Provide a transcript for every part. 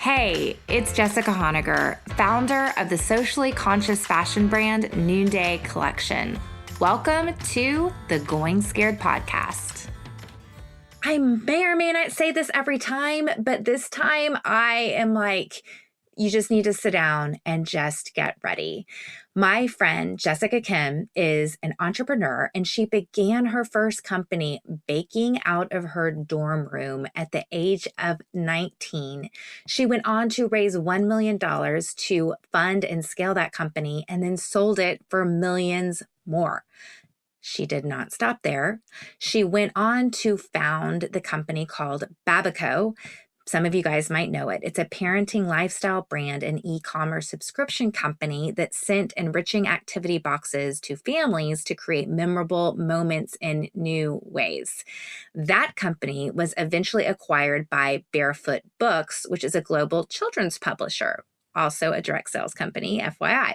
Hey, it's Jessica Honegger, founder of the socially conscious fashion brand Noonday Collection. Welcome to the Going Scared podcast. I may or may not say this every time, but this time I am like, you just need to sit down and just get ready. My friend, Jessica Kim, is an entrepreneur, and she began her first company baking out of her dorm room at the age of 19. She went on to raise $1 million to fund and scale that company and then sold it for millions more. She did not stop there. She went on to found the company called Babaco. Some of you guys might know it. It's a parenting lifestyle brand and e-commerce subscription company that sent enriching activity boxes to families to create memorable moments in new ways. That company was eventually acquired by Barefoot Books, which is a global children's publisher, also a direct sales company, FYI.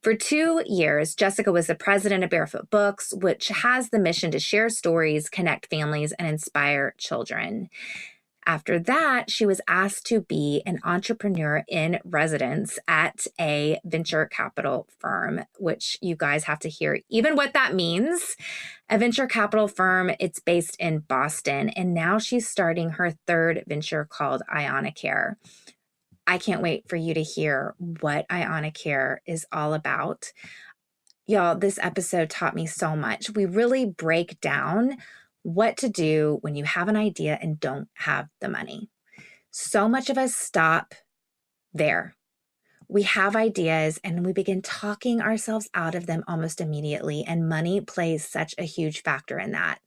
For 2 years, Jessica was the president of Barefoot Books, which has the mission to share stories, connect families, and inspire children. After that, she was asked to be an entrepreneur in residence at a venture capital firm, which you guys have to hear even what that means. A venture capital firm, it's based in Boston, and now she's starting her third venture called Honegger. I can't wait for you to hear what Honegger is all about. Y'all, this episode taught me so much. We really break down what to do when you have an idea and don't have the money. So much of us stop there. We have ideas and we begin talking ourselves out of them almost immediately, and money plays such a huge factor in that.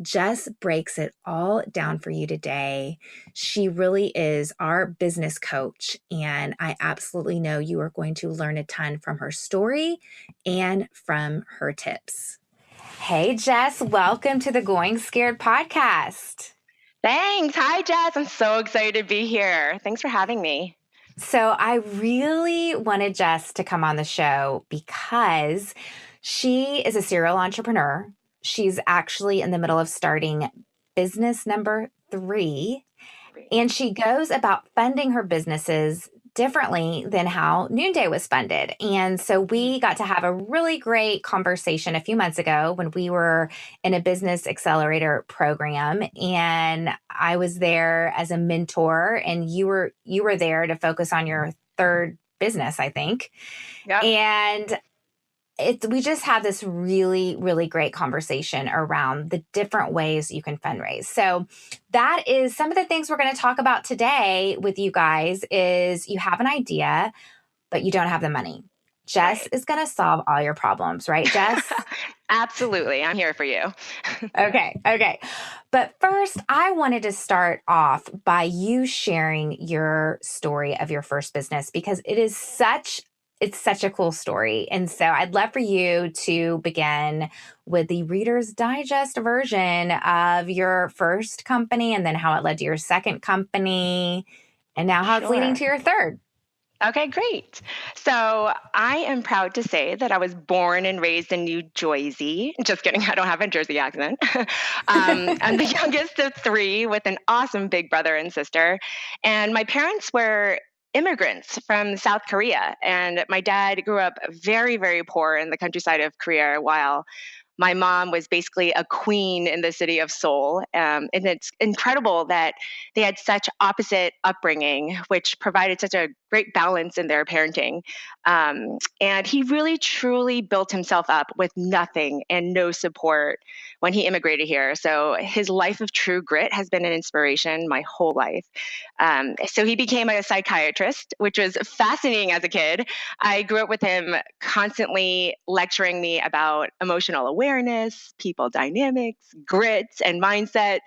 Jess breaks it all down for you today. She really is our business coach, and I absolutely know you are going to learn a ton from her story and from her tips. Hey, Jess, welcome to the Going Scared podcast. Thanks. Hi, Jess. I'm so excited to be here. Thanks for having me. So I really wanted Jess to come on the show because she is a serial entrepreneur. She's actually in the middle of starting business number 3, and she goes about funding her businesses differently than how Noonday was funded. And so we got to have a really great conversation a few months ago when we were in a business accelerator program, and I was there as a mentor, and you were there to focus on your third business, I think. Yep. And we just had this really, really great conversation around the different ways you can fundraise. So that is some of the things we're going to talk about today with you guys. Is you have an idea, but you don't have the money. Jess is going to solve all your problems, right, Jess? Absolutely. I'm here for you. Okay. But first, I wanted to start off by you sharing your story of your first business, because it's such a cool story. And so I'd love for you to begin with the Reader's Digest version of your first company, and then how it led to your second company, and now how it's leading to your third. Okay, great. So I am proud to say that I was born and raised in New Jersey. Just kidding. I don't have a Jersey accent. I'm the youngest of 3 with an awesome big brother and sister. And my parents were immigrants from South Korea. And my dad grew up very, very poor in the countryside of Korea, while my mom was basically a queen in the city of Seoul. And it's incredible that they had such opposite upbringing, which provided such a great balance in their parenting. And he really, truly built himself up with nothing and no support when he immigrated here. So his life of true grit has been an inspiration my whole life. So he became a psychiatrist, which was fascinating as a kid. I grew up with him constantly lecturing me about emotional awareness, people dynamics, grit, and mindset.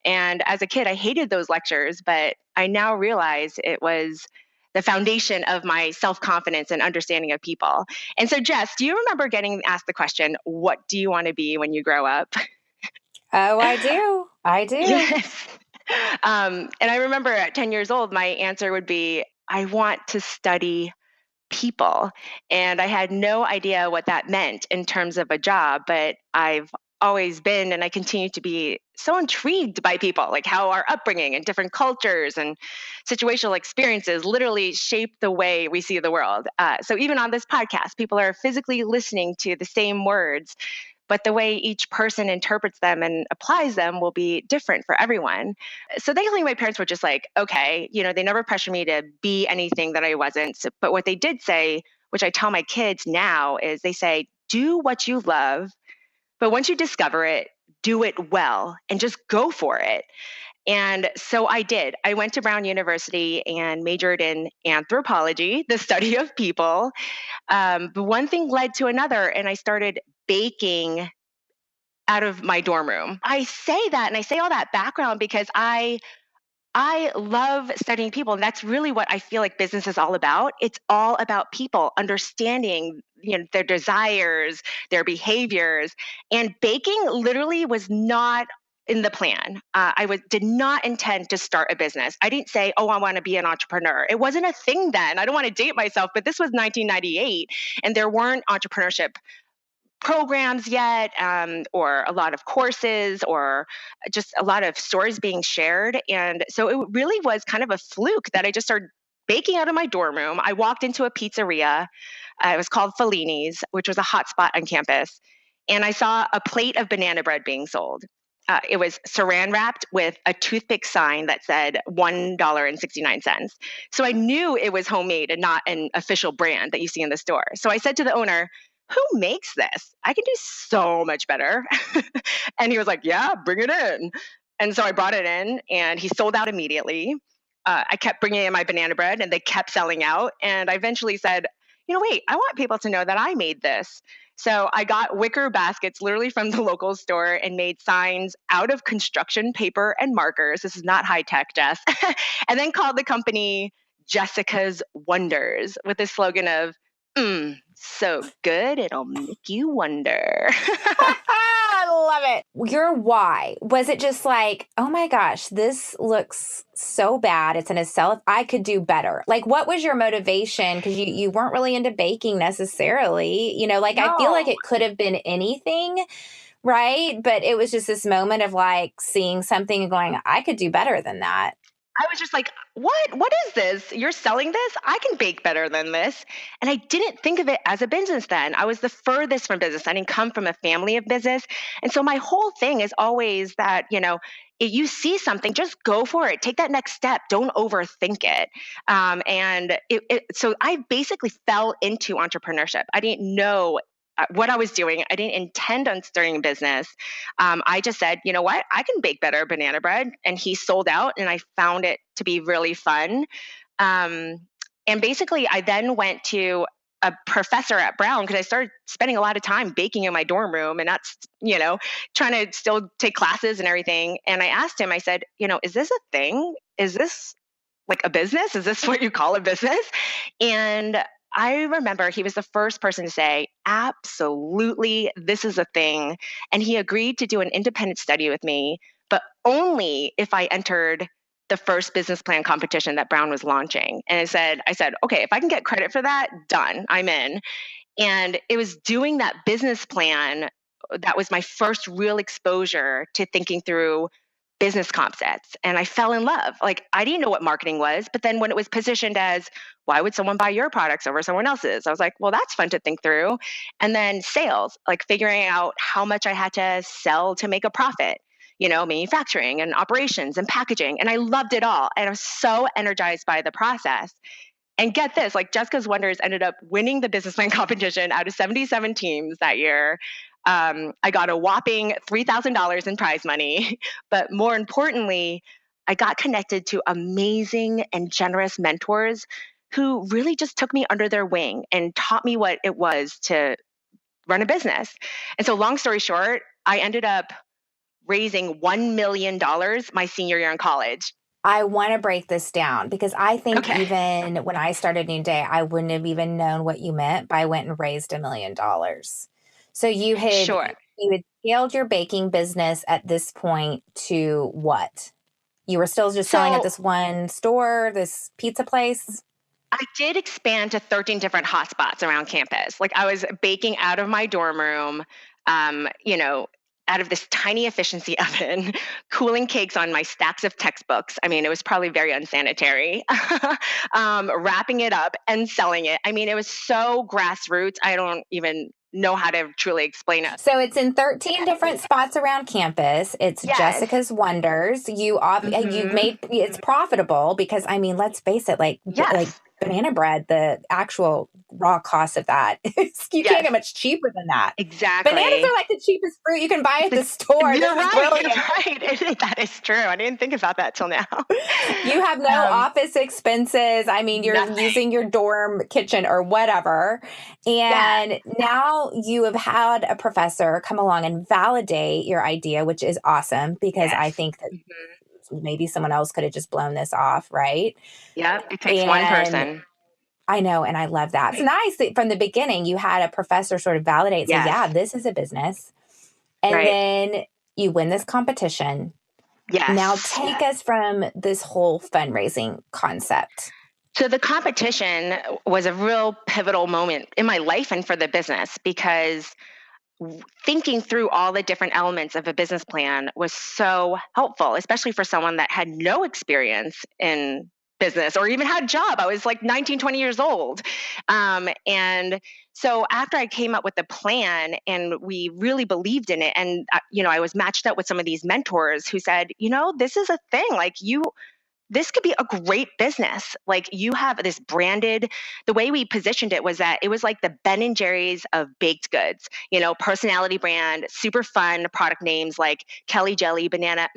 And as a kid, I hated those lectures, but I now realize it was the foundation of my self-confidence and understanding of people. And so, Jess, do you remember getting asked the question, what do you want to be when you grow up? Oh, I do. Yes. And I remember at 10 years old, my answer would be, I want to study people. And I had no idea what that meant in terms of a job, but I've always been, and I continue to be so intrigued by people, like how our upbringing and different cultures and situational experiences literally shape the way we see the world. So even on this podcast, people are physically listening to the same words, but the way each person interprets them and applies them will be different for everyone. So thankfully, my parents were just like, okay, they never pressured me to be anything that I wasn't. So, but what they did say, which I tell my kids now, is they say, do what you love, but once you discover it, do it well and just go for it. And so I did. I went to Brown University and majored in anthropology, the study of people. But one thing led to another, and I started baking out of my dorm room. I say that and I say all that background because I love studying people. And that's really what I feel like business is all about. It's all about people understanding, their desires, their behaviors. And baking literally was not in the plan. Did not intend to start a business. I didn't say, oh, I want to be an entrepreneur. It wasn't a thing then. I don't want to date myself, but this was 1998 and there weren't entrepreneurship programs yet, or a lot of courses, or just a lot of stories being shared. And so it really was kind of a fluke that I just started baking out of my dorm room. I walked into a pizzeria. It was called Fellini's, which was a hot spot on campus. And I saw a plate of banana bread being sold. It was saran wrapped with a toothpick sign that said $1.69. So I knew it was homemade and not an official brand that you see in the store. So I said to the owner, who makes this? I can do so much better. And he was like, yeah, bring it in. And so I brought it in and he sold out immediately. I kept bringing in my banana bread and they kept selling out. And I eventually said, wait, I want people to know that I made this. So I got wicker baskets literally from the local store and made signs out of construction paper and markers. This is not high tech, Jess. And then called the company Jessica's Wonders with the slogan of, so good, it'll make you wonder. I love it. Your why, was it just like, oh my gosh, this looks so bad. It's in a sell. I could do better. Like, what was your motivation? Because you weren't really into baking necessarily. No. I feel like it could have been anything, right? But it was just this moment of like seeing something and going, I could do better than that. I was just like, what is this? You're selling this? I can bake better than this. And I didn't think of it as a business then. I was the furthest from business. I didn't come from a family of business. And so my whole thing is always that, if you see something, just go for it. Take that next step. Don't overthink it. So I basically fell into entrepreneurship. I didn't know what I was doing. I didn't intend on starting a business. I just said, you know what? I can bake better banana bread. And he sold out and I found it to be really fun. And basically, I then went to a professor at Brown because I started spending a lot of time baking in my dorm room and that's, trying to still take classes and everything. And I asked him, I said, is this a thing? Is this like a business? Is this what you call a business? And I remember he was the first person to say, absolutely, this is a thing. And he agreed to do an independent study with me, but only if I entered the first business plan competition that Brown was launching. And I said, okay, if I can get credit for that, done, I'm in. And it was doing that business plan that was my first real exposure to thinking through business concepts. And I fell in love. Like, I didn't know what marketing was, but then when it was positioned as, why would someone buy your products over someone else's? I was like, well, that's fun to think through. And then sales, like figuring out how much I had to sell to make a profit, manufacturing and operations and packaging. And I loved it all. And I was so energized by the process. And get this, like Jessica's Wonders ended up winning the business plan competition out of 77 teams that year. I got a whopping $3,000 in prize money. But more importantly, I got connected to amazing and generous mentors who really just took me under their wing and taught me what it was to run a business. And so long story short, I ended up raising $1 million my senior year in college. I want to break this down because I think even when I started New Day, I wouldn't have even known what you meant by went and raised $1 million. So you had scaled your baking business at this point to what? You were still just selling at this one store, this pizza place? I did expand to 13 different hotspots around campus. Like I was baking out of my dorm room, out of this tiny efficiency oven, cooling cakes on my stacks of textbooks. I mean, it was probably very unsanitary. Wrapping it up and selling it. I mean, it was so grassroots. I don't even know how to truly explain it. So it's in 13 different spots around campus. It's Yes. Jessica's Wonders. You've made it's profitable because, I mean, let's face it, like banana bread, the actual raw cost of that, you can't get much cheaper than that. Exactly. Bananas are like the cheapest fruit you can buy at the store. You're right. That is true. I didn't think about that till now. You have no office expenses. I mean, you're using your dorm kitchen or whatever. And now you have had a professor come along and validate your idea, which is awesome because I think that maybe someone else could have just blown this off, right? Yep. It takes one person. I know. And I love that. It's nice that from the beginning you had a professor sort of validate, say, yeah, this is a business. And then you win this competition. Yes. Now take us from this whole fundraising concept. So the competition was a real pivotal moment in my life and for the business because thinking through all the different elements of a business plan was so helpful, especially for someone that had no experience in business or even had a job. I was like 19, 20 years old. And so after I came up with the plan and we really believed in it, and I was matched up with some of these mentors who said, this is a thing. Like this could be a great business. Like you have this branded, the way we positioned it was that it was like the Ben & Jerry's of baked goods, personality brand, super fun product names like Kelly Jelly Banana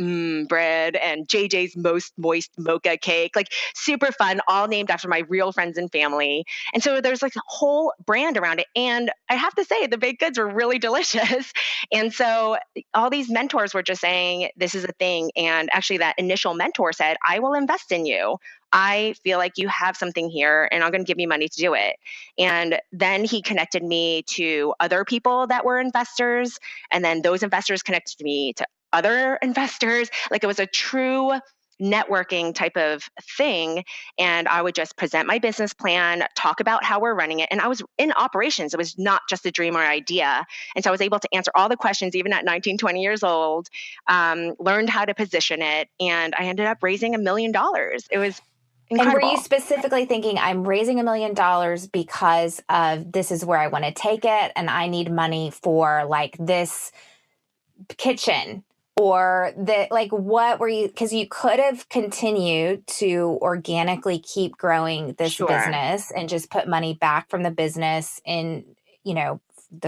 Bread and JJ's Most Moist Mocha Cake, like super fun, all named after my real friends and family. And so there's like a whole brand around it. And I have to say the baked goods were really delicious. And so all these mentors were just saying, this is a thing. And actually that initial mentor said, I will invest in you. I feel like you have something here and I'm going to give you money to do it. And then he connected me to other people that were investors. And then those investors connected me to other investors. Like it was a true networking type of thing. And I would just present my business plan, talk about how we're running it. And I was in operations. It was not just a dream or idea. And so I was able to answer all the questions, even at 19, 20 years old, learned how to position it. And I ended up raising $1 million. It was incredible. And were you specifically thinking, I'm raising $1 million because of this is where I want to take it and I need money for like this kitchen? Or what were you, because you could have continued to organically keep growing this business and just put money back from the business in, the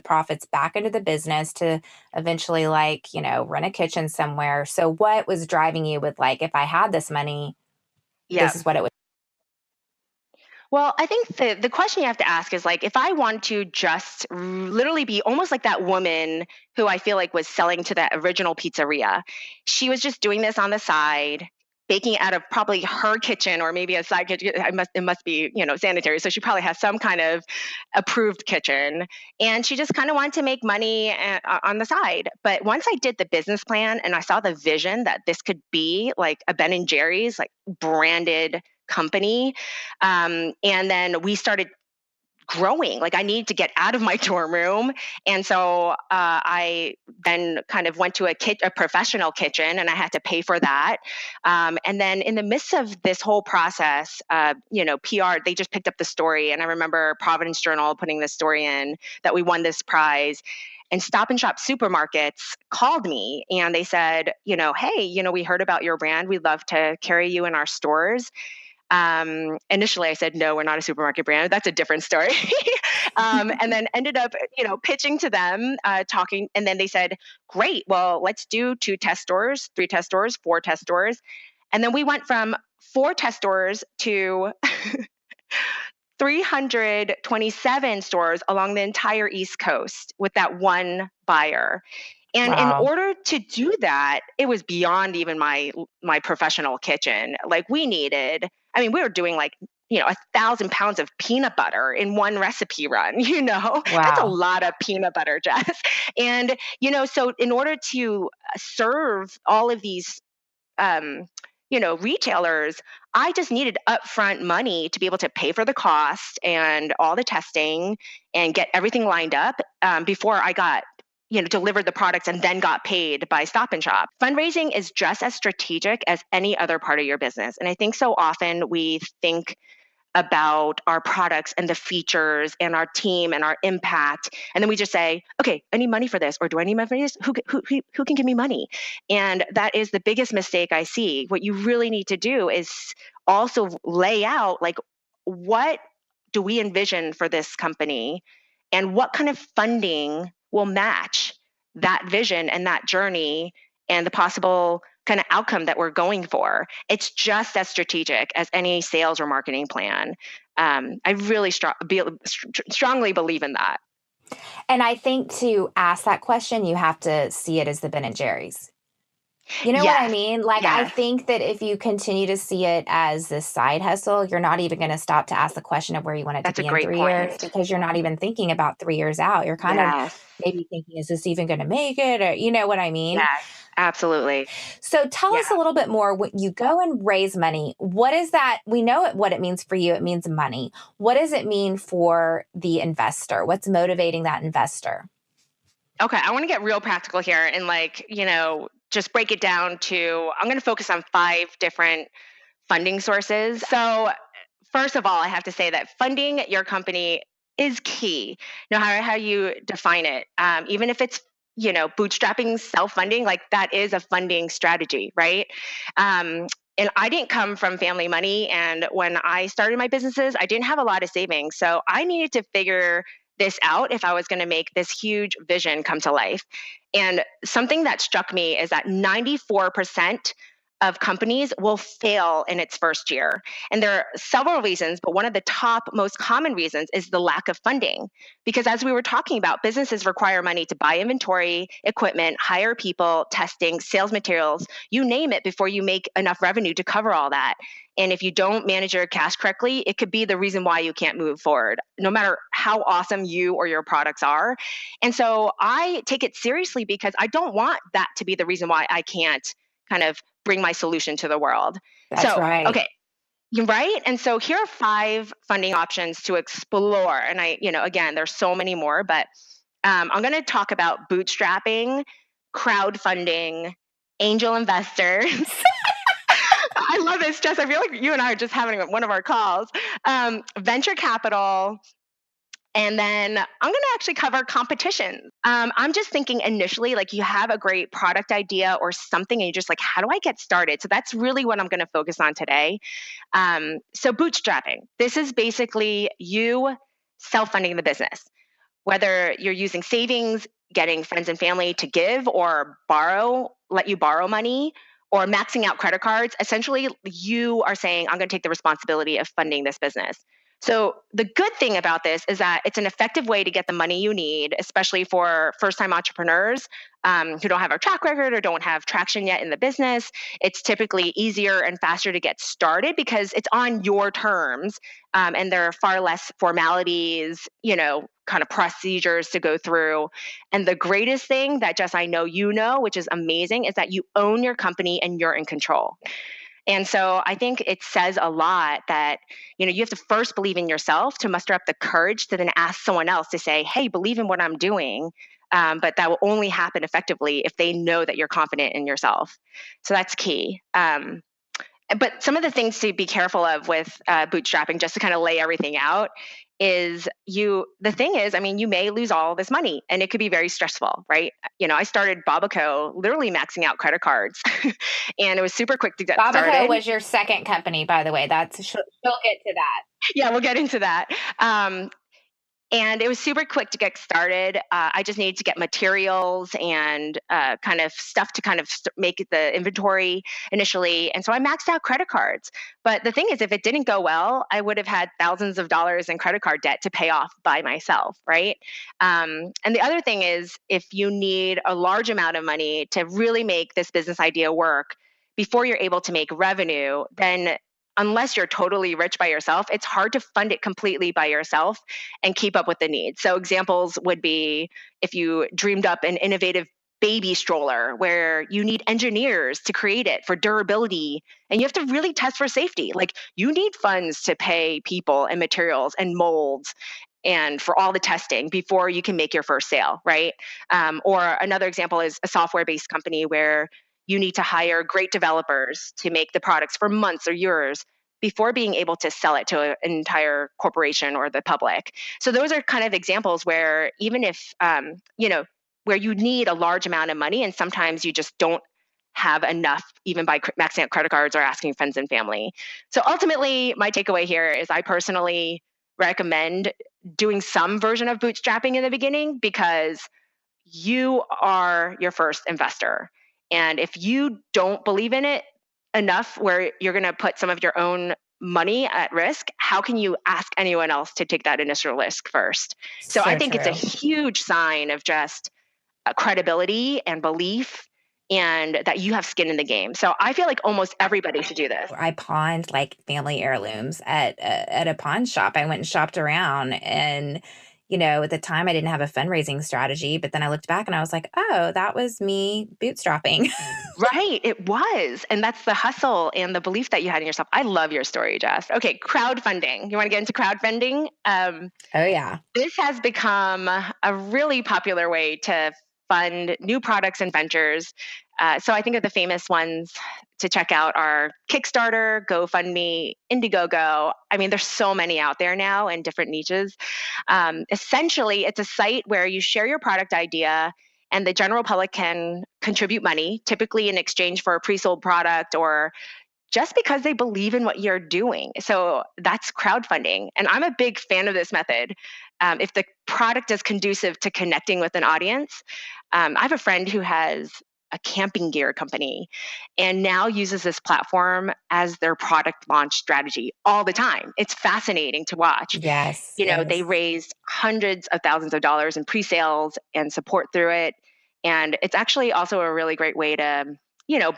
profits back into the business to eventually rent a kitchen somewhere. So what was driving you with if I had this money, this is what it would. Well, I think the question you have to ask is if I want to just literally be almost like that woman who I feel like was selling to that original pizzeria. She was just doing this on the side, baking out of probably her kitchen or maybe a side kitchen. It must be, sanitary. So she probably has some kind of approved kitchen. And she just kind of wanted to make money on the side. But once I did the business plan and I saw the vision that this could be like a Ben & Jerry's branded company. And then we started growing. I needed to get out of my dorm room. And so I then kind of went to a professional kitchen and I had to pay for that. And then in the midst of this whole process, PR, they just picked up the story. And I remember Providence Journal putting this story in that we won this prize. And Stop and Shop supermarkets called me and they said, hey, we heard about your brand. We'd love to carry you in our stores. Initially I said, no, we're not a supermarket brand. That's a different story. And then ended up, pitching to them, talking. And then they said, great, well, let's do 2 test stores, 3 test stores, 4 test stores. And then we went from 4 test stores to 327 stores along the entire East Coast with that one buyer. And in order to do that, it was beyond even my professional kitchen. We were doing 1,000 pounds of peanut butter in one recipe run, That's a lot of peanut butter, Jess. And, so in order to serve all of these, retailers, I just needed upfront money to be able to pay for the cost and all the testing and get everything lined up before I got delivered the products and then got paid by Stop and Shop. Fundraising is just as strategic as any other part of your business. And I think so often we think about our products and the features and our team and our impact. And then we just say, okay, I need money for this, or do I need money for this? Who can give me money? And that is the biggest mistake I see. What you really need to do is also lay out, like, what do we envision for this company and what kind of funding will match that vision and that journey and the possible kind of outcome that we're going for. It's just as strategic as any sales or marketing plan. I really strongly believe in that. And I think to ask that question, you have to see it as the Ben and Jerry's. You know what I mean? Like, I think that if you continue to see it as this side hustle, you're not even going to stop to ask the question of where you want it to be in 3 years, because you're not even thinking about 3 years out. You're kind of maybe thinking, is this even going to make it? Or, you know what I mean? Yes, absolutely. So tell us a little bit more. When you go and raise money, what is that? We know what it means for you. It means money. What does it mean for the investor? What's motivating that investor? Okay, I want to get real practical here and just break it down to, I'm going to focus on 5 different funding sources. So first of all, I have to say that funding your company is key, no matter how you define it. Even if it's, bootstrapping, self-funding, like that is a funding strategy, right? And I didn't come from family money. And when I started my businesses, I didn't have a lot of savings. So I needed to figure this out if I was going to make this huge vision come to life. And something that struck me is that 94% of companies will fail in its first year. And there are several reasons, but one of the top most common reasons is the lack of funding. Because as we were talking about, businesses require money to buy inventory, equipment, hire people, testing, sales materials, you name it, before you make enough revenue to cover all that. And if you don't manage your cash correctly, it could be the reason why you can't move forward, no matter how awesome you or your products are. And so I take it seriously because I don't want that to be the reason why I can't kind of bring my solution to the world. That's right. Okay. You're right. And so here are 5 funding options to explore. And again, there's so many more, but I'm going to talk about bootstrapping, crowdfunding, angel investors. I love this, Jess. I feel like you and I are just having one of our calls. Venture capital. And then I'm going to actually cover competition. I'm just thinking initially, like, you have a great product idea or something and you're just like, how do I get started? So that's really what I'm going to focus on today. So bootstrapping, this is basically you self-funding the business, whether you're using savings, getting friends and family to give or let you borrow money, or maxing out credit cards. Essentially, you are saying, I'm going to take the responsibility of funding this business. So the good thing about this is that it's an effective way to get the money you need, especially for first-time entrepreneurs who don't have a track record or don't have traction yet in the business. It's typically easier and faster to get started because it's on your terms, and there are far less formalities, kind of procedures to go through. And the greatest thing that, Jess, I know which is amazing, is that you own your company and you're in control. And so I think it says a lot that, you have to first believe in yourself to muster up the courage to then ask someone else to say, hey, believe in what I'm doing. But that will only happen effectively if they know that you're confident in yourself. So that's key. But some of the things to be careful of with bootstrapping, just to kind of lay everything out, is you may lose all this money and it could be very stressful, right? I started Babaco literally maxing out credit cards and it was super quick to get started. Babaco was your second company, by the way. She'll get to that. Yeah, we'll get into that. And it was super quick to get started. I just needed to get materials and kind of stuff to kind of make the inventory initially. And so I maxed out credit cards. But the thing is, if it didn't go well, I would have had thousands of dollars in credit card debt to pay off by myself, right? And the other thing is, if you need a large amount of money to really make this business idea work before you're able to make revenue, then unless you're totally rich by yourself, it's hard to fund it completely by yourself and keep up with the needs. So examples would be if you dreamed up an innovative baby stroller where you need engineers to create it for durability and you have to really test for safety. Like, you need funds to pay people and materials and molds. and for all the testing before you can make your first sale, right? Or another example is a software-based company where you need to hire great developers to make the products for months or years before being able to sell it to an entire corporation or the public. So those are kind of examples where even if, where you need a large amount of money and sometimes you just don't have enough, even by maxing out credit cards or asking friends and family. So ultimately, my takeaway here is I personally recommend doing some version of bootstrapping in the beginning because you are your first investor. And if you don't believe in it enough where you're going to put some of your own money at risk, how can you ask anyone else to take that initial risk first? So I So think it's a true. huge sign of just credibility and belief and that you have skin in the game. So I feel like almost everybody should do this. I pawned like family heirlooms at a pawn shop. I went and shopped around, and at the time I didn't have a fundraising strategy, but then I looked back and I was like, oh, that was me bootstrapping. Right, it was. And that's the hustle and the belief that you had in yourself. I love your story, Jess. Okay, crowdfunding. You want to get into crowdfunding? Oh yeah. This has become a really popular way to fund new products and ventures. So I think of the famous ones to check out are Kickstarter, GoFundMe, Indiegogo. I mean, there's so many out there now in different niches. Essentially, it's a site where you share your product idea and the general public can contribute money, typically in exchange for a pre-sold product or just because they believe in what you're doing. So that's crowdfunding. And I'm a big fan of this method. If the product is conducive to connecting with an audience, I have a friend who has a camping gear company and now uses this platform as their product launch strategy all the time. It's fascinating to watch. Yes. They Yes. raised hundreds of thousands of dollars in pre-sales and support through it. And it's actually also a really great way to,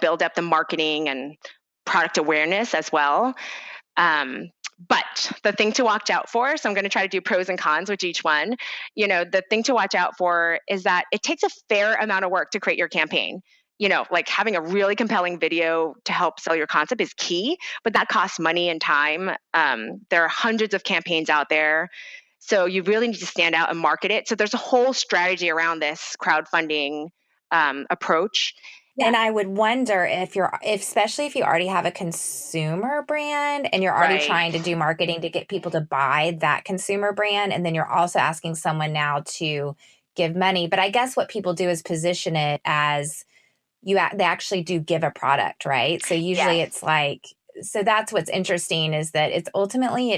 build up the marketing and product awareness as well. But the thing to watch out for, so I'm going to try to do pros and cons with each one. The thing to watch out for is that it takes a fair amount of work to create your campaign. Like having a really compelling video to help sell your concept is key, but that costs money and time. There are hundreds of campaigns out there. So you really need to stand out and market it. So there's a whole strategy around this crowdfunding approach. And I would wonder especially if you already have a consumer brand and you're already Right. trying to do marketing to get people to buy that consumer brand, and then you're also asking someone now to give money. But I guess what people do is position it as they actually do give a product, right? So usually Yes. it's like, so that's what's interesting is that it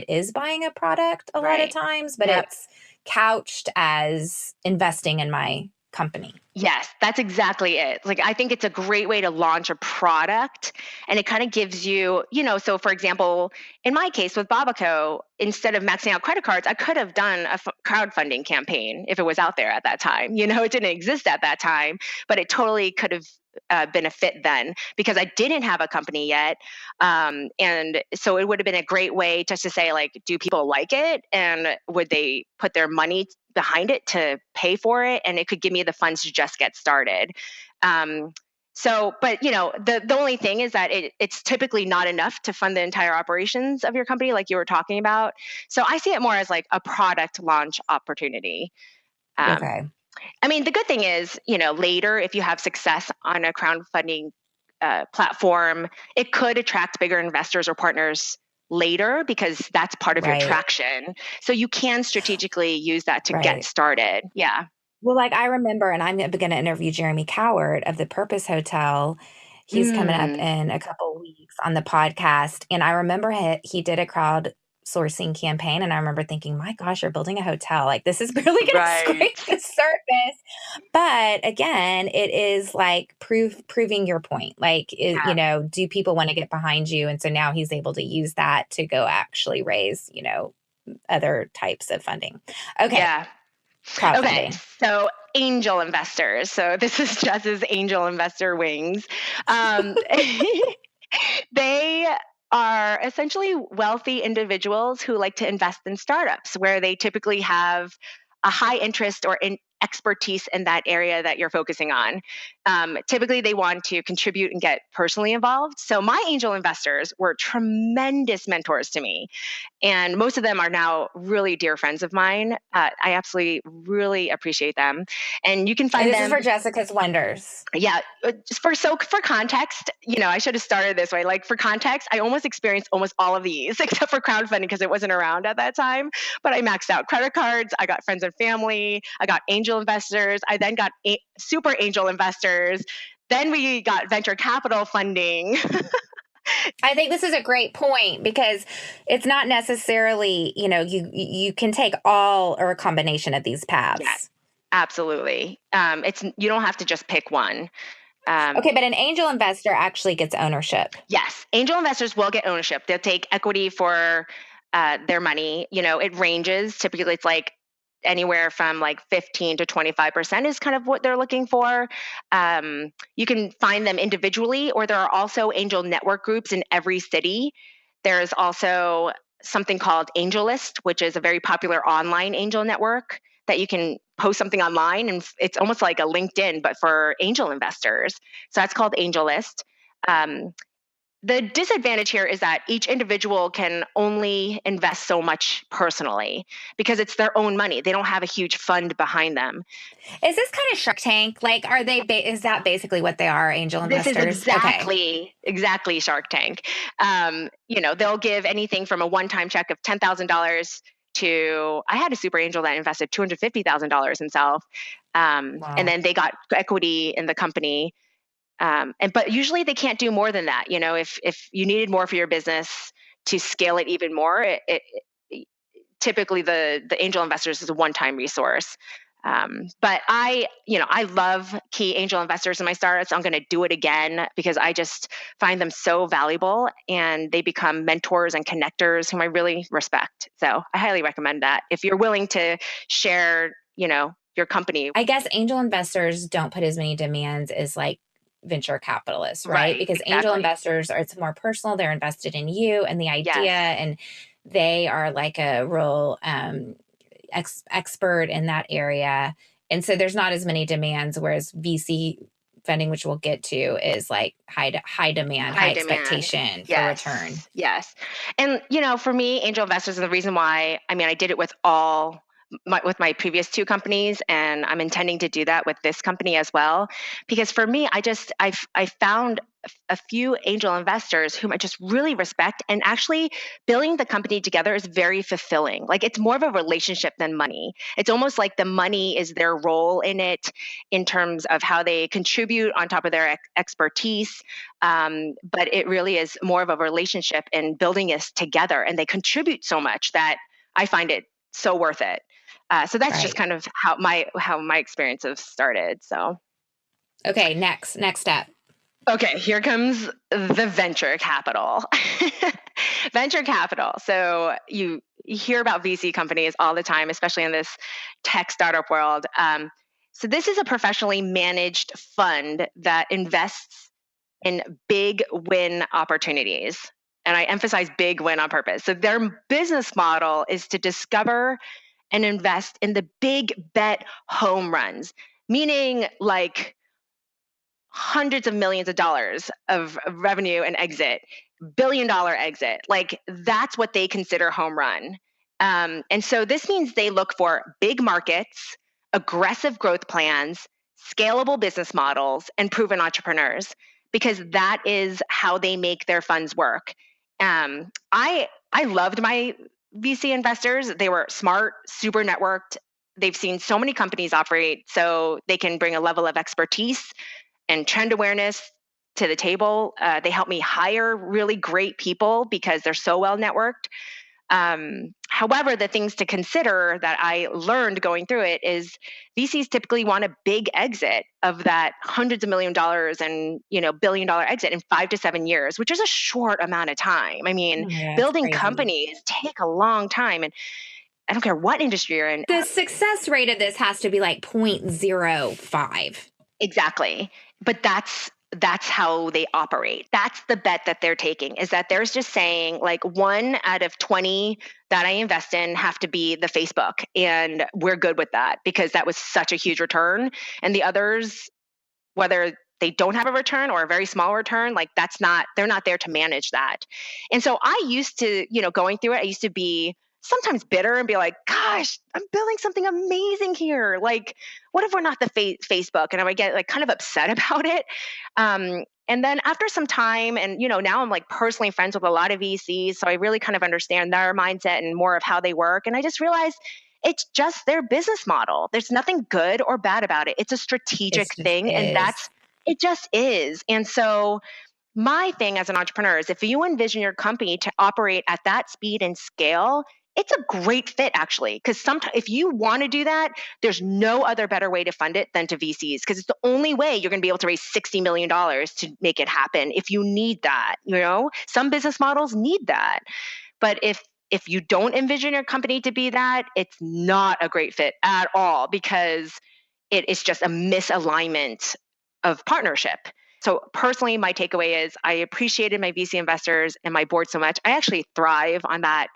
is buying a product a lot of Right. times, but Yep. it's couched as investing in my company. Yes, that's exactly it. Like, I think it's a great way to launch a product and it kind of gives you, so for example, in my case with Babaco, instead of maxing out credit cards, I could have done a crowdfunding campaign if it was out there at that time. It didn't exist at that time, but it totally could have been a fit then because I didn't have a company yet. And so it would have been a great way just to say, like, do people like it? And would they put their money behind it to pay for it? And it could give me the funds to just get started. But the only thing is that it's typically not enough to fund the entire operations of your company, like you were talking about. So I see it more as like a product launch opportunity. Okay. I mean, the good thing is, later, if you have success on a crowdfunding platform, it could attract bigger investors or partners later because that's part of your Right. traction. So you can strategically use that to get Right. started. Yeah. Well, like I remember, and I'm going to interview Jeremy Coward of the Purpose Hotel. He's coming up in a couple weeks on the podcast. And I remember he did a crowdsourcing campaign. And I remember thinking, my gosh, you're building a hotel. Like, this is really going to Right. scrape the surface. But again, it is like proving your point. Like, do people want to get behind you? And so now he's able to use that to go actually raise, other types of funding. Okay. Yeah. Crowdfunding. Okay, so angel investors. So this is Jess's angel investor wings. They are essentially wealthy individuals who like to invest in startups where they typically have a high interest or expertise in that area that you're focusing on. Typically, they want to contribute and get personally involved. So my angel investors were tremendous mentors to me. And most of them are now really dear friends of mine. I absolutely really appreciate them. And you can And find this is them. for Jessica's Wonders. Yeah. For context, I should have started this way. Like for context, I almost experienced almost all of these except for crowdfunding because it wasn't around at that time. But I maxed out credit cards. I got friends and family. I got angel investors. I then got super angel investors. Then we got venture capital funding. I think this is a great point because it's not necessarily, you can take all or a combination of these paths. Yes, absolutely. You don't have to just pick one. Okay, but an angel investor actually gets ownership. Yes, angel investors will get ownership. They'll take equity for their money. It ranges. Typically, it's like anywhere from like 15 to 25% is kind of what they're looking for. You can find them individually, or there are also angel network groups in every city. There's also something called AngelList, which is a very popular online angel network that you can post something online, and it's almost like a LinkedIn, but for angel investors. So that's called AngelList. The disadvantage here is that each individual can only invest so much personally because it's their own money. They don't have a huge fund behind them. Is this kind of Shark Tank? Like, are they? Is that basically what they are, angel investors? This is exactly Shark Tank. They'll give anything from a one-time check of $10,000 to, I had a super angel that invested $250,000 himself, Wow. and then they got equity in the company. But usually they can't do more than that. If you needed more for your business to scale it even more, typically the angel investors is a one-time resource. But I love key angel investors in my startups. I'm going to do it again because I just find them so valuable and they become mentors and connectors whom I really respect. So I highly recommend that if you're willing to share, your company. I guess angel investors don't put as many demands as like venture capitalists, right? Because exactly. Angel investors it's more personal. They're invested in you and the idea, Yes. and they are like a real expert in that area. And so there's not as many demands, whereas VC funding, which we'll get to, is like high demand, high expectation for return. Yes. And, for me, angel investors are the reason why, I did it with with my previous two companies, and I'm intending to do that with this company as well. Because for me, I found a few angel investors whom I just really respect, and actually building the company together is very fulfilling. Like it's more of a relationship than money. It's almost like the money is their role in it in terms of how they contribute on top of their expertise. But it really is more of a relationship and building us together, and they contribute so much that I find it so worth it. So that's just kind of how my experience has started. So, okay, next step. Okay, here comes the venture capital. Venture capital. So you hear about VC companies all the time, especially in this tech startup world. So this is a professionally managed fund that invests in big win opportunities. And I emphasize big win on purpose. So their business model is to discover and invest in the big bet home runs, meaning like hundreds of millions of dollars of revenue and exit, billion-dollar exit. Like that's what they consider home run. And so this means they look for big markets, aggressive growth plans, scalable business models, and proven entrepreneurs, because that is how they make their funds work. I loved my VC investors. They were smart, super networked. They've seen so many companies operate, so they can bring a level of expertise and trend awareness to the table. They help me hire really great people because they're so well networked. However, the things to consider that I learned going through it is VCs typically want a big exit of that hundreds of $1 million and billion-dollar exit in 5 to 7 years, which is a short amount of time. Building companies take a long time, and I don't care what industry you're in. The success rate of this has to be like 0.05. Exactly. But that's how they operate. That's the bet that they're taking, is that there's just saying like 1 out of 20 that I invest in have to be the Facebook. And we're good with that because that was such a huge return. And the others, whether they don't have a return or a very small return, like they're not there to manage that. And so I used to, going through it, I used to be sometimes bitter and be like, gosh, I'm building something amazing here. Like, what if we're not the Facebook? And I would get like kind of upset about it. And then after some time, and now I'm like personally friends with a lot of VCs, so I really kind of understand their mindset and more of how they work. And I just realized it's just their business model. There's nothing good or bad about it. It's a strategic thing, and it just is. And so my thing as an entrepreneur is if you envision your company to operate at that speed and scale, it's a great fit actually. Because sometimes if you want to do that, there's no other better way to fund it than to VCs, because it's the only way you're going to be able to raise $60 million to make it happen if you need that. Some business models need that. But if you don't envision your company to be that, it's not a great fit at all, because it is just a misalignment of partnership. So personally, my takeaway is I appreciated my VC investors and my board so much. I actually thrive on that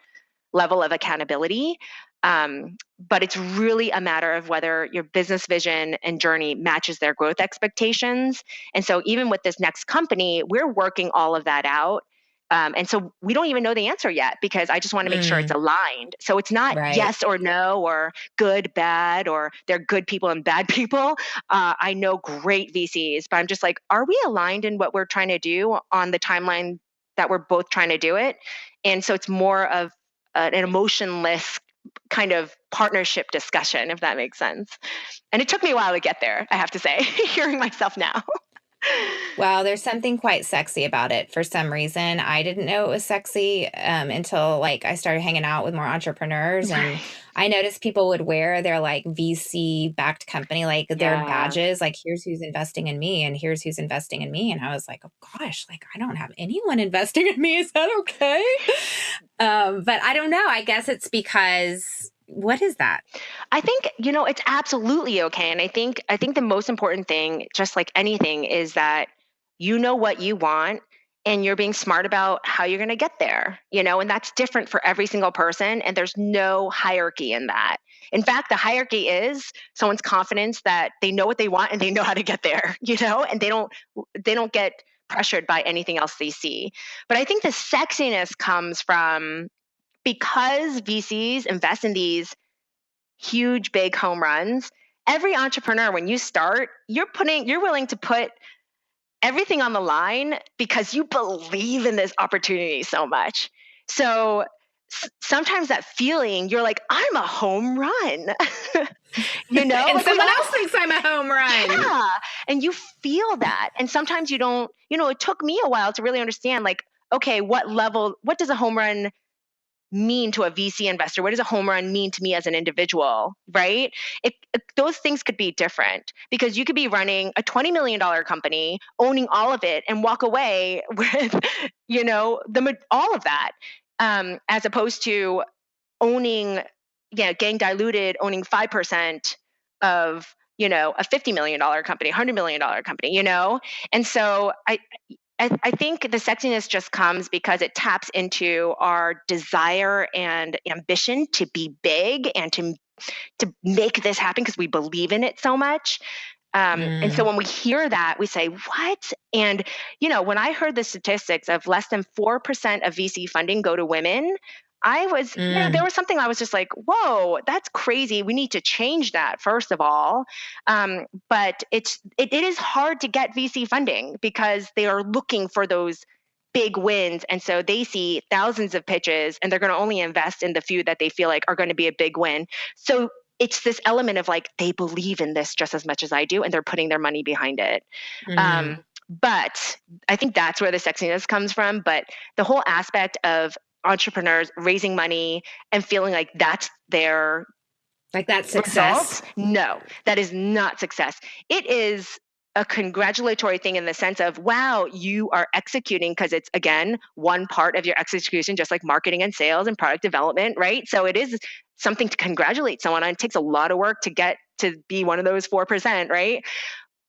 level of accountability. But it's really a matter of whether your business vision and journey matches their growth expectations. And so even with this next company, we're working all of that out. And so we don't even know the answer yet, because I just want to make sure it's aligned. So it's not yes or no or good, bad, or they're good people and bad people. I know great VCs, but I'm just like, are we aligned in what we're trying to do on the timeline that we're both trying to do it? And so it's more of an emotionless kind of partnership discussion, if that makes sense. And it took me a while to get there, I have to say, hearing myself now. Well, there's something quite sexy about it. For some reason, I didn't know it was sexy until like I started hanging out with more entrepreneurs, and I noticed people would wear their like VC backed company, like their badges, like here's who's investing in me and here's who's investing in me. And I was like, oh gosh, like I don't have anyone investing in me. Is that okay? But I don't know. I guess it's because what is that? I think, it's absolutely okay. And I think the most important thing, just like anything, is that you know what you want and you're being smart about how you're going to get there, and that's different for every single person. And there's no hierarchy in that. In fact, the hierarchy is someone's confidence that they know what they want and they know how to get there, and they don't get pressured by anything else they see. But I think the sexiness comes from, because VCs invest in these huge, big home runs, every entrepreneur, when you start, you're willing to put everything on the line because you believe in this opportunity so much. So sometimes that feeling, you're like, I'm a home run, and like, someone else thinks I'm a home run. Yeah. And you feel that. And sometimes you don't, it took me a while to really understand, like, okay, what does a home run mean to a VC investor? What does a home run mean to me as an individual, right? Those things could be different, because you could be running a $20 million company, owning all of it, and walk away with, all of that, as opposed to getting diluted, owning 5% of, a $50 million company, $100 million company, And so I think the sexiness just comes because it taps into our desire and ambition to be big and to make this happen, because we believe in it so much. And so when we hear that, we say, what? And, when I heard the statistics of less than 4% of VC funding go to women, I was, there was something I was just like, whoa, that's crazy. We need to change that, first of all. But it is hard to get VC funding because they are looking for those big wins. And so they see thousands of pitches and they're going to only invest in the few that they feel like are going to be a big win. So it's this element of like, they believe in this just as much as I do, and they're putting their money behind it. But I think that's where the sexiness comes from. But the whole aspect of entrepreneurs raising money and feeling like that's their success. No, that is not success. It is a congratulatory thing in the sense of, wow, you are executing, because it's, again, one part of your execution, just like marketing and sales and product development, right? So it is something to congratulate someone on. It takes a lot of work to get to be one of those 4%, right?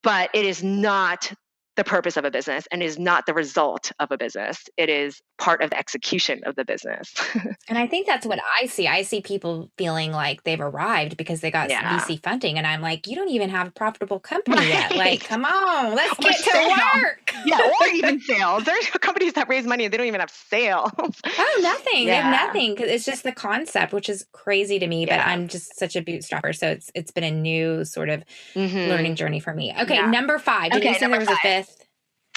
But it is not the purpose of a business and is not the result of a business. It is part of the execution of the business. And I think that's what I see. I see people feeling like they've arrived because they got Yeah. VC funding. And I'm like, you don't even have a profitable company yet. Right. Like, come on, let's Or get to sales. work. Yeah, or even sales. There's companies that raise money and they don't even have sales. Oh, nothing. They have Yeah. nothing. 'Cause it's just the concept, which is crazy to me. But Yeah. I'm just such a bootstrapper. So it's been a new sort of Mhm. learning journey for me. Okay, Yeah. number 5. Did Okay, you say number there was a 5. 5th?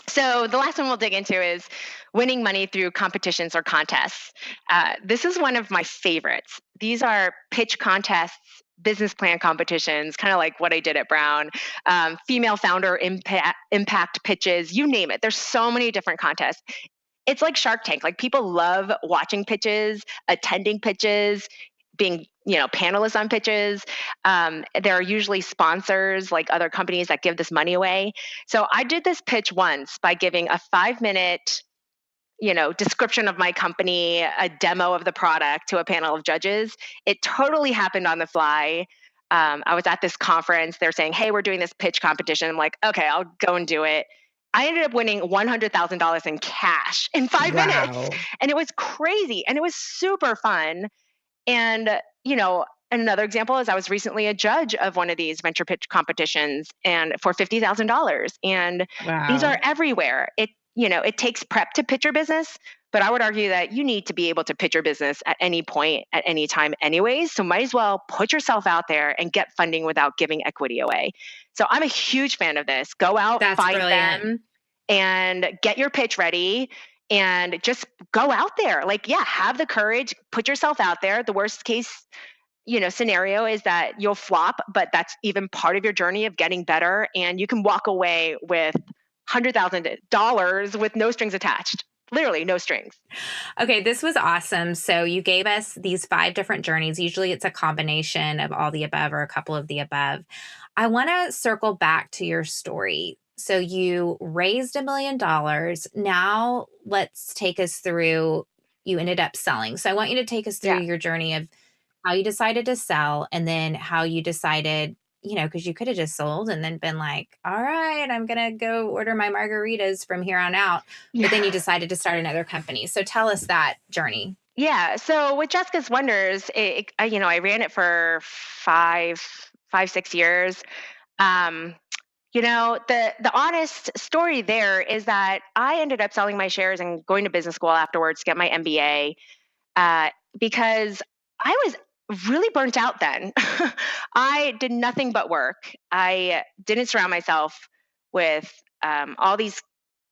So the last one we'll dig into is winning money through competitions or contests. This is one of my favorites. These are pitch contests, business plan competitions, kind of like what I did at Brown, female founder impact pitches, you name it. There's so many different contests. It's like Shark Tank. Like people love watching pitches, attending pitches, being panelists on pitches. There are usually sponsors like other companies that give this money away. So I did this pitch once by giving a 5-minute description of my company, a demo of the product to a panel of judges. It totally happened on the fly. I was at this conference. They're saying, hey, we're doing this pitch competition. I'm like, okay, I'll go and do it. I ended up winning $100,000 in cash in 5 minutes. Wow. And it was crazy. And it was super fun. And, another example is I was recently a judge of one of these venture pitch competitions and for $50,000. And these Wow. are everywhere. It takes prep to pitch your business, but I would argue that you need to be able to pitch your business at any point, at any time anyways. So might as well put yourself out there and get funding without giving equity away. So I'm a huge fan of this. Go out, That's find brilliant. them, and get your pitch ready. And just go out there. Like, yeah, have the courage, put yourself out there. The worst case, scenario is that you'll flop, but that's even part of your journey of getting better. And you can walk away with $100,000 with no strings attached. Literally no strings. Okay, this was awesome. So you gave us these 5 different journeys. Usually it's a combination of all the above or a couple of the above. I want to circle back to your story. So you raised $1 million. Now let's take us through, you ended up selling. So I want you to take us through Yeah. your journey of how you decided to sell and then how you decided, because you could have just sold and then been like, all right, I'm going to go order my margaritas from here on out. But then you decided to start another company. So tell us that journey. Yeah. So with Jessica's Wonders, I ran it for 6 years. The honest story there is that I ended up selling my shares and going to business school afterwards to get my MBA because I was really burnt out then. I did nothing but work. I didn't surround myself with all these,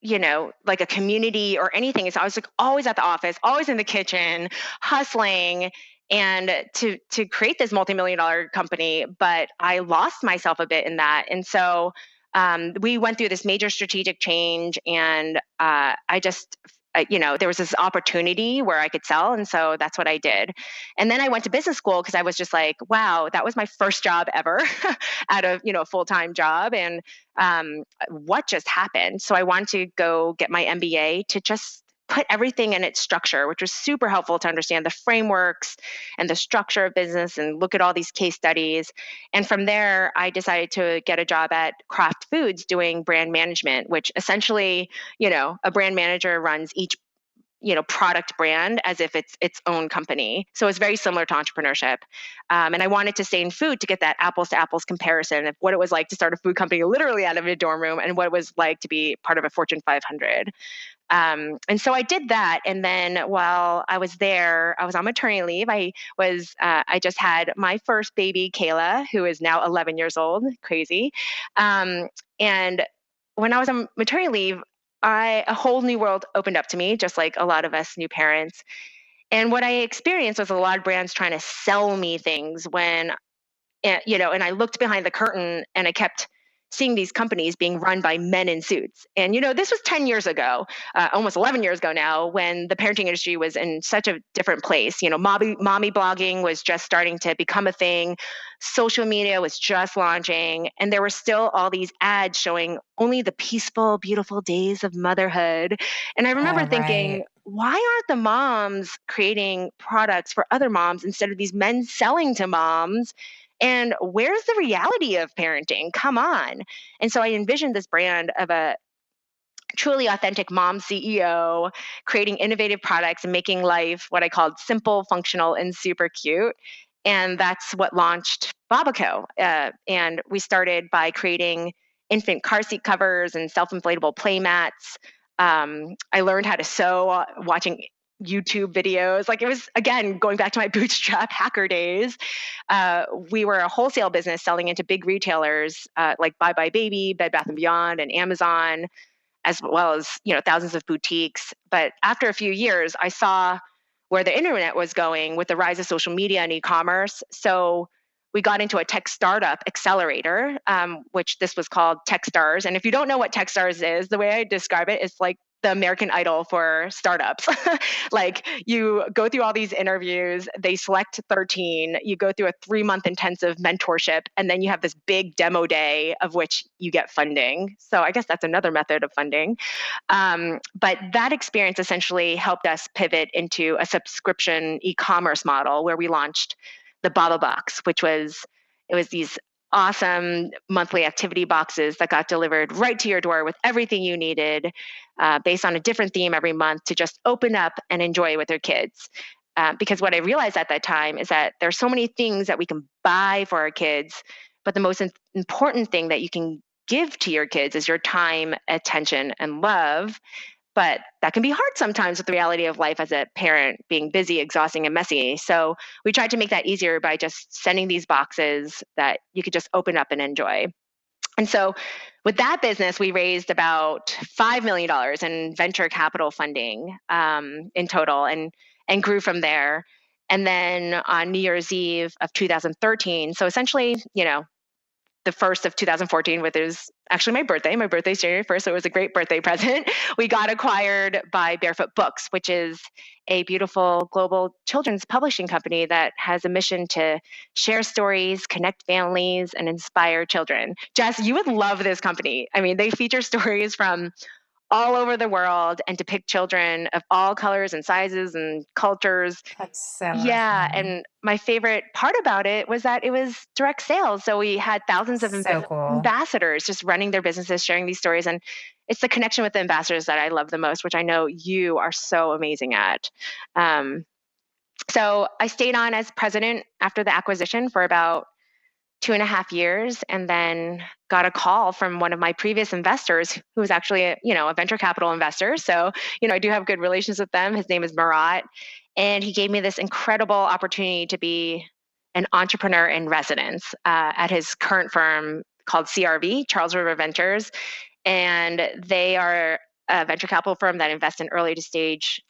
like a community or anything. So I was like always at the office, always in the kitchen, hustling, and to create this multi-million-dollar company. But I lost myself a bit in that, and so we went through this major strategic change, and there was this opportunity where I could sell. And so that's what I did. And then I went to business school because I was just like, wow, that was my first job ever out of, a full-time job. And what just happened? So I wanted to go get my MBA to just put everything in its structure, which was super helpful to understand the frameworks and the structure of business and look at all these case studies. And from there, I decided to get a job at Kraft Foods doing brand management, which essentially, a brand manager runs each product brand as if it's its own company. So it's very similar to entrepreneurship. And I wanted to stay in food to get that apples to apples comparison of what it was like to start a food company literally out of a dorm room and what it was like to be part of a Fortune 500. And so I did that. And then while I was there, I was on maternity leave. I just had my first baby, Kayla, who is now 11 years old, crazy. And when I was on maternity leave, a whole new world opened up to me, just like a lot of us new parents. And what I experienced was a lot of brands trying to sell me things and I looked behind the curtain and I kept seeing these companies being run by men in suits. And, this was 10 years ago, almost 11 years ago now, when the parenting industry was in such a different place. Mommy blogging was just starting to become a thing. Social media was just launching. And there were still all these ads showing only the peaceful, beautiful days of motherhood. And I remember thinking, why aren't the moms creating products for other moms instead of these men selling to moms? And where's the reality of parenting? Come on. And so I envisioned this brand of a truly authentic mom CEO, creating innovative products and making life what I called simple, functional, and super cute. And that's what launched Babaco. And we started by creating infant car seat covers and self-inflatable play mats. I learned how to sew watching YouTube videos. Like, it was, again, going back to my bootstrap hacker days. We were a wholesale business selling into big retailers like Bye Bye Baby, Bed Bath & Beyond, and Amazon, as well as, thousands of boutiques. But after a few years, I saw where the internet was going with the rise of social media and e-commerce. So we got into a tech startup accelerator, which this was called Techstars. And if you don't know what Techstars is, the way I describe it is like the American Idol for startups. Like, you go through all these interviews, they select 13, you go through a 3-month intensive mentorship, and then you have this big demo day of which you get funding. So I guess that's another method of funding. But that experience essentially helped us pivot into a subscription e-commerce model where we launched the Baba Box, it was these awesome monthly activity boxes that got delivered right to your door with everything you needed, based on a different theme every month to just open up and enjoy with your kids. Because what I realized at that time is that there's so many things that we can buy for our kids, but the most important thing that you can give to your kids is your time, attention, and love. But that can be hard sometimes with the reality of life as a parent, being busy, exhausting, and messy. So we tried to make that easier by just sending these boxes that you could just open up and enjoy. And so with that business, we raised about $5 million in venture capital funding in total, and grew from there. And then on New Year's Eve of 2013, so essentially, the first of 2014, which is actually my birthday. My birthday's January 1st, so it was a great birthday present. We got acquired by Barefoot Books, which is a beautiful global children's publishing company that has a mission to share stories, connect families, and inspire children. Jess, you would love this company. I mean, they feature stories from all over the world and depict children of all colors and sizes and cultures. That's so Yeah, fun. and my favorite part about it was that it was direct sales. So we had thousands of So cool. ambassadors just running their businesses, sharing these stories. And it's the connection with the ambassadors that I love the most, which I know you are so amazing at. Um, so I stayed on as president after the acquisition for about 2.5 years, and then got a call from one of my previous investors who was actually a venture capital investor. So, I do have good relations with them. His name is Marat. And he gave me this incredible opportunity to be an entrepreneur in residence at his current firm called CRV, Charles River Ventures. And they are a venture capital firm that invests in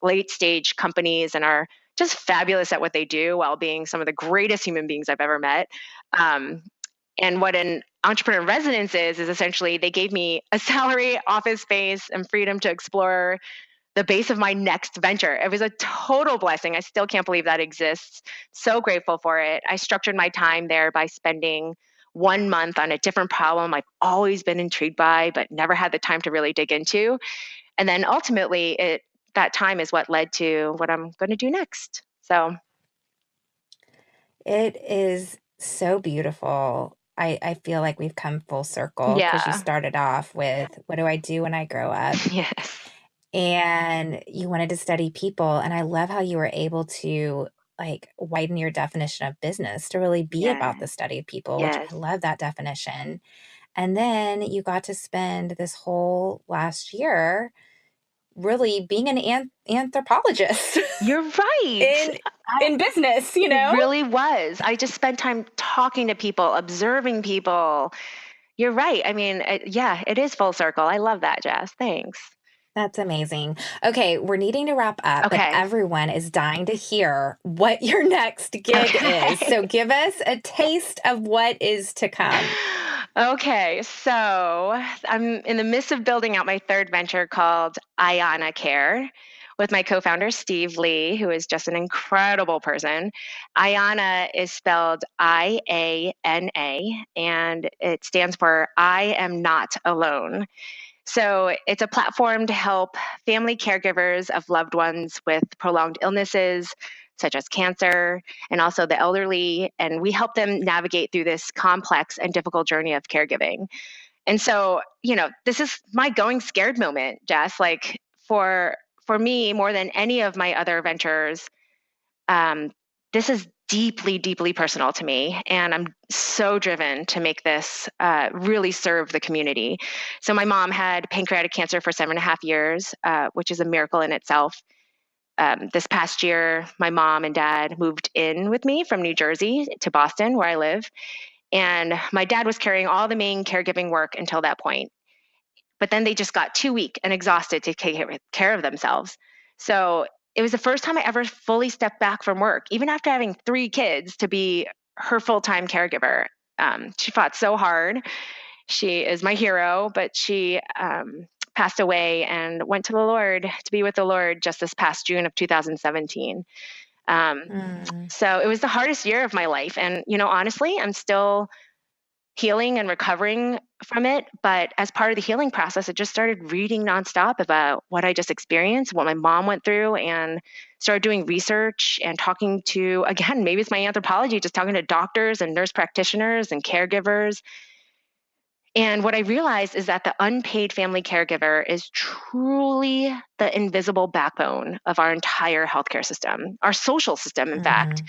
late stage companies, and are just fabulous at what they do while being some of the greatest human beings I've ever met. Um, and what an entrepreneur in residence is essentially they gave me a salary, office space, and freedom to explore the base of my next venture. It was a total blessing. I still can't believe that exists. So grateful for it. I structured my time there by spending 1 month on a different problem I've always been intrigued by, but never had the time to really dig into. And then ultimately, that time is what led to what I'm going to do next. So It is so beautiful. I feel like we've come full circle because you yeah, started off with, what do I do when I grow up? yes, And you wanted to study people. And I love how you were able to like widen your definition of business to really be about the yes, study of people, which yes. I love that definition. And then you got to spend this whole last year really being an anthropologist You're right. in in business, It really was. I just spent time talking to people, observing people. You're right. I mean, yeah, it is full circle. I love that, Jess. Thanks. That's amazing. Okay, we're needing to wrap up, but Okay. everyone is dying to hear what your next gig is. Okay. So give us a taste of what is to come. Okay. So I'm in the midst of building out my third venture called Ayana Care with my co-founder, Steve Lee, who is just an incredible person. Ayana is spelled IANA, and it stands for I am not alone. So it's a platform to help family caregivers of loved ones with prolonged illnesses, such as cancer, and also the elderly. And we help them navigate through this complex and difficult journey of caregiving. And so, this is my going scared moment, Jess. Like for me, more than any of my other ventures, this is deeply, deeply personal to me. And I'm so driven to make this really serve the community. So my mom had pancreatic cancer for 7.5 years, which is a miracle in itself. This past year, my mom and dad moved in with me from New Jersey to Boston, where I live. And my dad was carrying all the main caregiving work until that point. But then they just got too weak and exhausted to take care of themselves. So it was the first time I ever fully stepped back from work, even after having 3 kids, to be her full-time caregiver. She fought so hard. She is my hero, but she passed away and went to the Lord, to be with the Lord, just this past June of 2017. So it was the hardest year of my life. And, honestly, I'm still healing and recovering from it. But as part of the healing process, I just started reading nonstop about what I just experienced, what my mom went through, and started doing research and talking to, again, maybe it's my anthropology, just talking to doctors and nurse practitioners and caregivers. And what I realized is that the unpaid family caregiver is truly the invisible backbone of our entire healthcare system, our social system, in fact.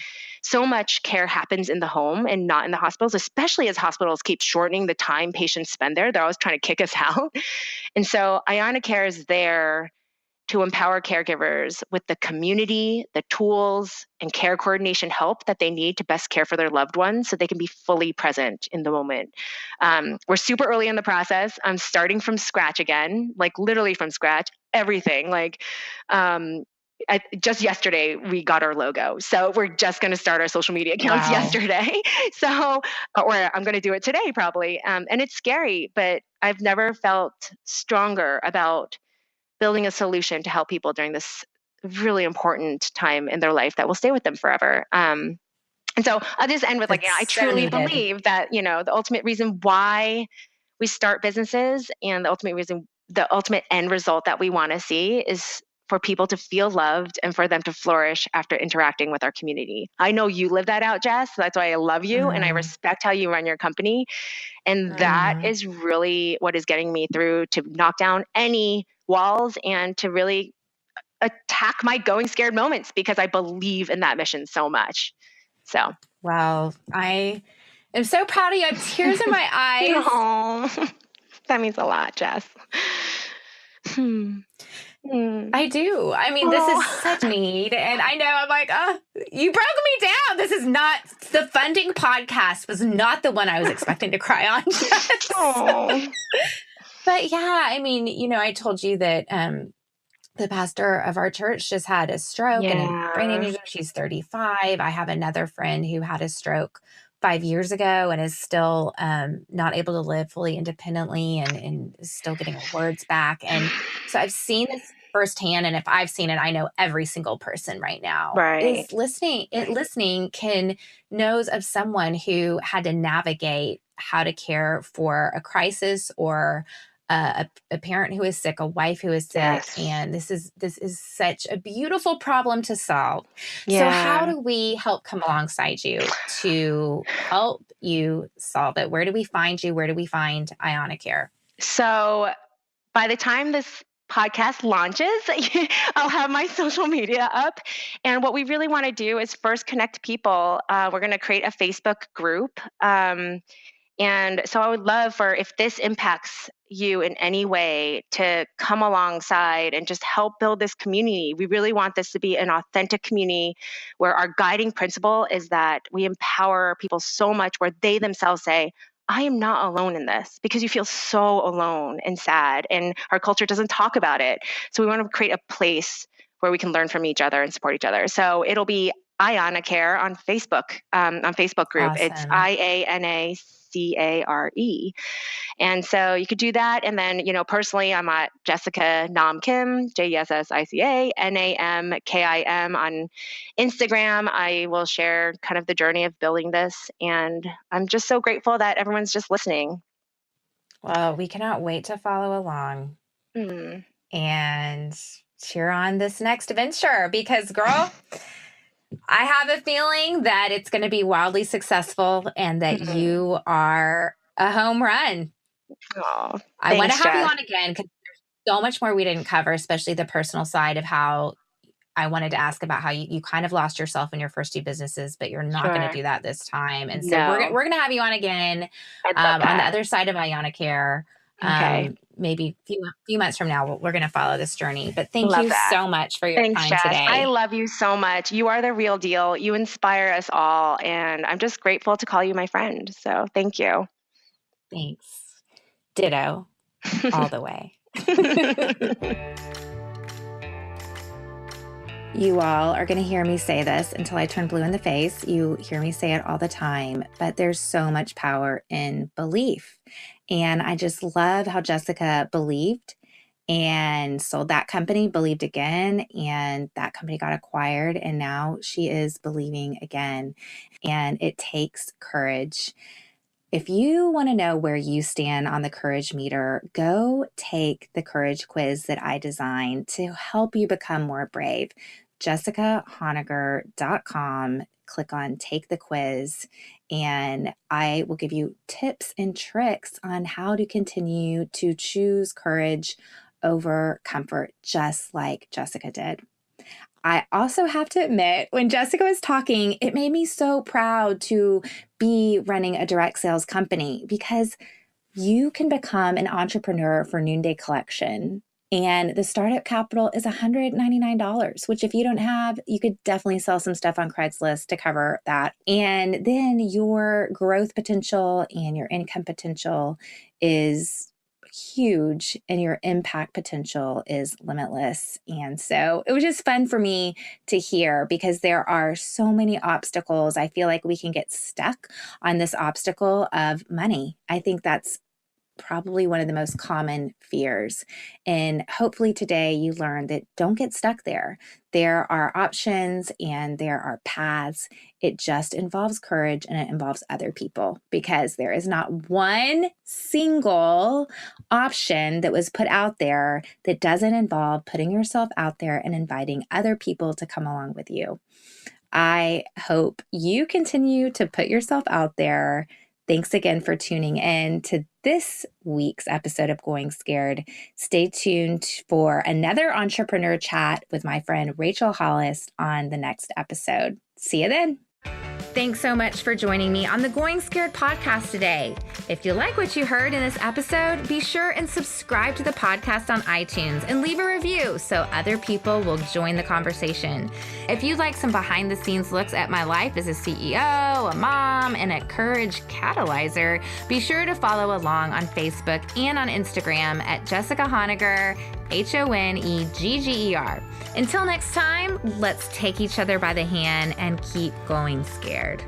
So much care happens in the home and not in the hospitals, especially as hospitals keep shortening the time patients spend there. They're always trying to kick us out. And so Iona Care is there to empower caregivers with the community, the tools, and care coordination help that they need to best care for their loved ones so they can be fully present in the moment. We're super early in the process. I'm starting from scratch again, like literally from scratch, everything. Just yesterday, we got our logo. So we're just going to start our social media accounts yesterday. Or I'm going to do it today probably. And it's scary, but I've never felt stronger about building a solution to help people during this really important time in their life that will stay with them forever. And so I'll just end with I truly believe that, the ultimate reason why we start businesses and the ultimate end result that we want to see is for people to feel loved and for them to flourish after interacting with our community. I know you live that out, Jess. That's why I love you and I respect how you run your company. And that is really what is getting me through to knock down any walls and to really attack my going scared moments, because I believe in that mission so much. So. Wow. I am so proud of you. I have tears in my eyes. Oh, that means a lot, Jess. I do. I mean, this is such need. And I know I'm like, you broke me down. This is not, the funding podcast was not the one I was expecting to cry on. But yeah, I mean, I told you that the pastor of our church just had a stroke and a brain aneurysm. She's 35. I have another friend who had a stroke 5 years ago and is still not able to live fully independently and is still getting her words back. And so I've seen this firsthand. And if I've seen it, I know every single person right now is listening. Knows of someone who had to navigate how to care for a crisis or a parent who is sick, a wife who is sick, and this is such a beautiful problem to solve. So how do we help come alongside you to help you solve it? Where do we find you? Where do we find Iona Care? So by the time this podcast launches, I'll have my social media up. And what we really want to do is first connect people. We're going to create a Facebook group. And so I would love for, if this impacts you in any way, to come alongside and just help build this community. We really want this to be an authentic community where our guiding principle is that we empower people so much where they themselves say, I am not alone in this, because you feel so alone and sad and our culture doesn't talk about it. So we want to create a place where we can learn from each other and support each other. So it'll be Iona Care on Facebook, on Facebook group. Awesome. It's IANACARE. And so you could do that. And then, personally, I'm at Jessica Nam Kim, JESSICA NAMKIM on Instagram. I will share kind of the journey of building this. And I'm just so grateful that everyone's just listening. Well, we cannot wait to follow along and cheer on this next venture, because, girl, I have a feeling that it's going to be wildly successful and that you are a home run. Oh, I want to thanks, have you Jess. on again because there's so much more we didn't cover, especially the personal side of how I wanted to ask about how you kind of lost yourself in your first two businesses, but you're not going to Sure. do that this time. And so No, we're going to have you on again I'd love on the that. other side of Iona Care. Okay. Maybe few months from now, we're going to follow this journey. But thank Love you that. so much for your Thanks, time Jess. I today. love you so much. You are the real deal. You inspire us all. And I'm just grateful to call you my friend. So thank you. Thanks. Ditto all the way. You all are going to hear me say this until I turn blue in the face. You hear me say it all the time, but there's so much power in belief. And I just love how Jessica believed and sold that company, believed again, and that company got acquired. And now she is believing again. And it takes courage. If you want to know where you stand on the courage meter, go take the courage quiz that I designed to help you become more brave. JessicaHonegger.com. Click on Take the Quiz, and I will give you tips and tricks on how to continue to choose courage over comfort, just like Jessica did. I also have to admit, when Jessica was talking, it made me so proud to be running a direct sales company because you can become an entrepreneur for Noonday Collection. And the startup capital is $199, which if you don't have, you could definitely sell some stuff on Craigslist to cover that. And then your growth potential and your income potential is huge and your impact potential is limitless. And so it was just fun for me to hear because there are so many obstacles. I feel like we can get stuck on this obstacle of money. I think that's probably one of the most common fears. And hopefully today you learned that don't get stuck there. There are options and there are paths. It just involves courage and it involves other people because there is not one single option that was put out there that doesn't involve putting yourself out there and inviting other people to come along with you. I hope you continue to put yourself out there. Thanks again for tuning in to this week's episode of Going Scared. Stay tuned for another entrepreneur chat with my friend Rachel Hollis on the next episode. See you then. Thanks so much for joining me on the Going Scared podcast today. If you like what you heard in this episode, be sure and subscribe to the podcast on iTunes and leave a review so other people will join the conversation. If you'd like some behind the scenes looks at my life as a CEO, a mom, and a courage catalyzer, be sure to follow along on Facebook and on Instagram at Jessica Honegger, Honegger. Until next time, let's take each other by the hand and keep going scared.